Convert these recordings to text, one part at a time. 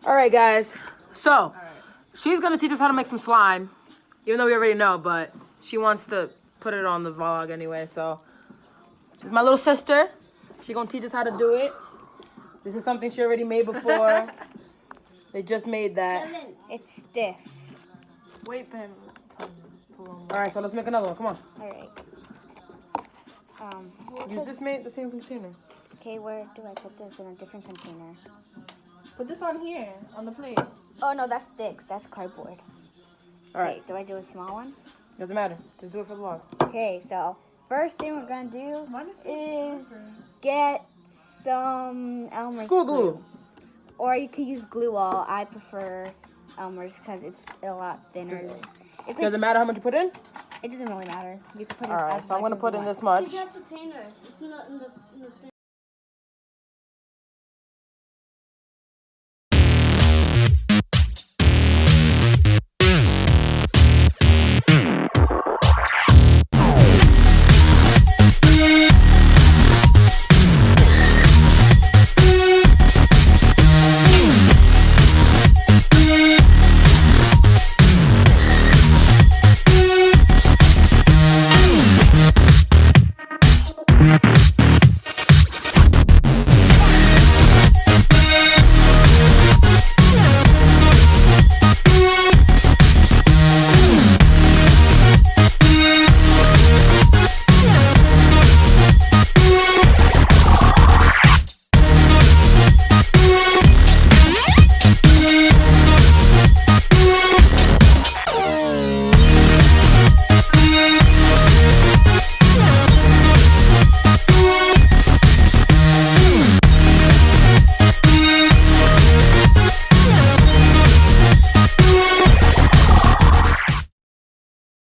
All right, guys. So, she's going to teach us how to make some slime. Even though we already know, but she wants to put it on the vlog anyway. So, she's my little sister. She's going to teach us how to do it. This is something she already made before. They just made that. It's stiff. Wait, Pam. All right, so let's make another one. Come on. All right. Use this made the same container. Okay, where do I put this in a different container? Put this on here, on the plate. Oh, no, that's sticks. That's cardboard. All right. Wait, do I do a small one? Doesn't matter. Just do it for the vlog. Okay, so first thing we're going to do is get some Elmer's School glue. Or you could use glue all. I prefer Elmer's because it's a lot thinner. It's Does it matter how much you put in? It doesn't really matter. You can put in All right, as so I'm much going to as put you in want. this much. You got the containers. It's not in the thing.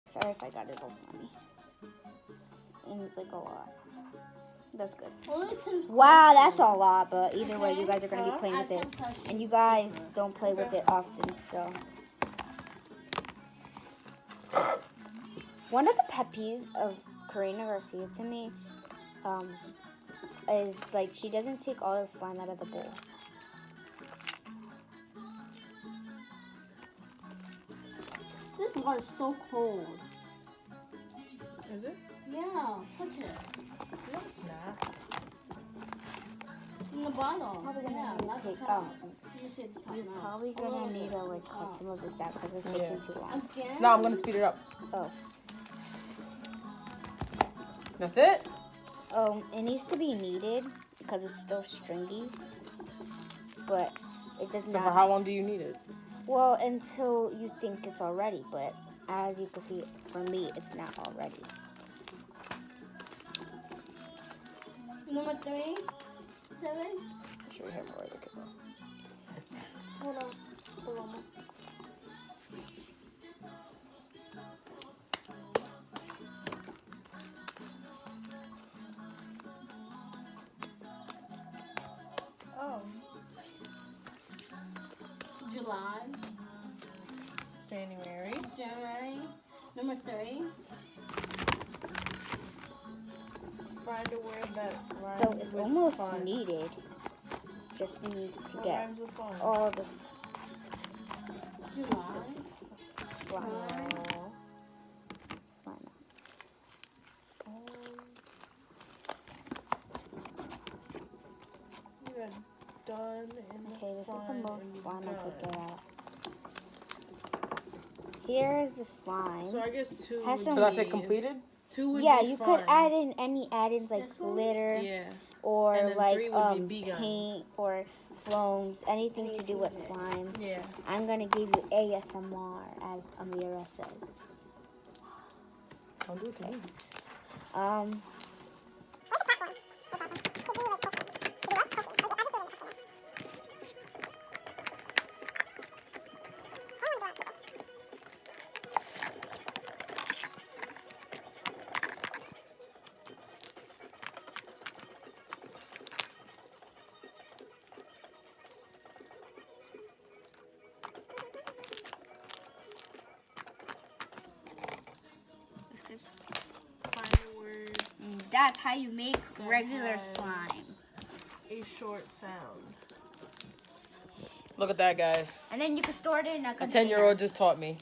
Sorry if I got it all slimy. And it's like a lot. That's good. Wow, that's a lot, but either way, you guys are going to be playing with it. And you guys don't play with it often, so. One of the pet peeves of Karina Garcia to me is like she doesn't take all the slime out of the bowl. This water is so cold. Is it? Yeah, touch it. No, it's not. In the bottle. Probably gonna Yeah, need not to the take. top. You say it's top You're now. probably gonna need to like cut some of this out because it's taking too long. Again? No, I'm going to speed it up. Oh. That's it? It needs to be kneaded because it's still stringy, but it does So not. for how long do you need it? Well, until you think it's all ready, but as you can see, for me, it's not all ready. Number 3, 7. Should we have more of the kid? Hold on. Hold on. Oh. July. January. January. Number 3. Find a word that rhymes So it's with almost fun. kneaded. Just need to What get rhymes with fun? all this July. slime Oh. out. You are done in Okay, this is the fun most and slime I could done. get out. Here's the slime. So I guess 2 Has would some- So that's it completed? 2 would Yeah, be you fun. could add in any add-ins like This one? glitter Yeah. or And then like 3 would be begun. paint or foams, anything to do with slime. Yeah. I'm gonna give you ASMR, as Amira says. Don't do it to me. Find a word, That's how you make regular has- slime. a short sound. Look at that, guys. And then you can store it in a A container. 10-year-old just taught me.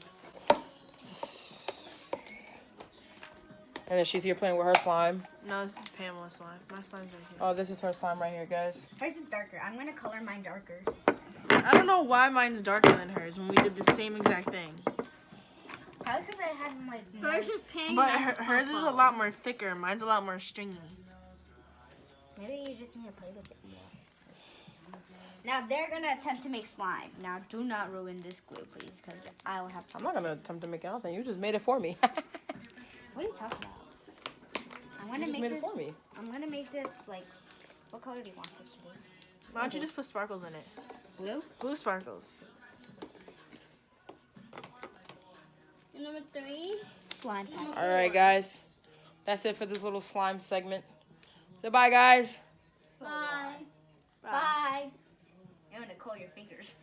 And then she's here playing with her slime. No, this is Pamela's slime. My slime's right here. Oh, this is her slime right here, guys. Hers is darker. I'm gonna color mine darker. I don't know why mine's darker than hers when we did the same exact thing. Probably because I had like. Hers is pink. But hers is a lot more thicker. Mine's a lot more stringy. Maybe you just need to play with it more. Now they're gonna attempt to make slime. Now do not ruin this glue, please, because I will have to. I'm not gonna attempt to make anything. You just made it for me. What are you talking about? I'm You gonna just make made this. it for me. I'm gonna make this like. What color do you want this to be? Why don't you just put sparkles in it? Blue. Blue sparkles. Number 3. Slime pack. All right, guys. That's it for this little slime segment. Say bye, guys. Bye. Bye. I'm gonna curl your fingers.